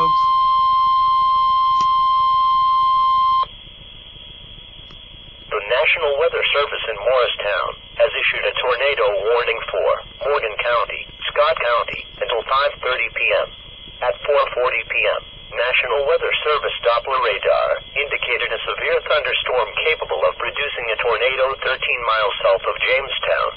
folks. The National Weather Service in Morristown has issued a tornado warning for Morgan County, Scott County, until 5:30 p.m. At 4:40 p.m., National Weather Service Doppler radar indicated a severe thunderstorm capable of producing a tornado 13 miles south of Jamestown.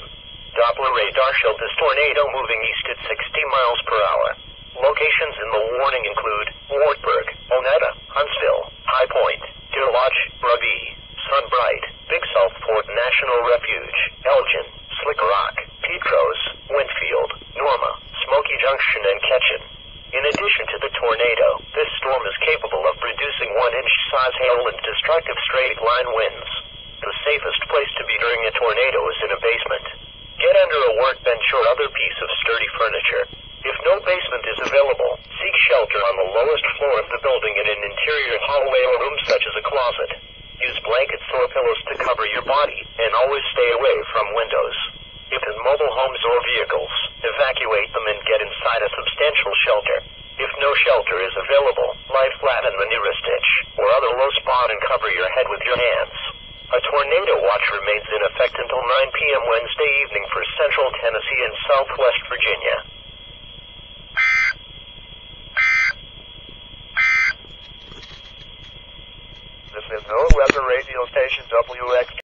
Doppler radar showed this tornado moving east at 60 miles per hour. Locations in the warning include Wartburg, Onetta, Huntsville, High Point, Deer Lodge, Rugby, Sunbright, Big South Fort National Refuge, Elgin, Slick Rock, Petros, Winfield, Norma, Smoky Junction, and Ketchen. In addition to the tornado, this storm is capable of producing 1-inch size hail and destructive straight-line winds. The safest place to be during a tornado is in a basement. Get under a workbench or other piece of sturdy furniture. If no basement is available, seek shelter on the lowest floor of the building in an interior hallway or room such as a closet. Use blankets or pillows to cover your body, and always stay away from windows. If in mobile homes or vehicles, evacuate them and get inside a substantial shelter. If no shelter is available, lie flat in the nearest ditch or other low spot and cover your head with your hands. A tornado watch remains in effect until 9 p.m. Wednesday evening for central Tennessee and southwest Virginia. This is no weather radio station WX.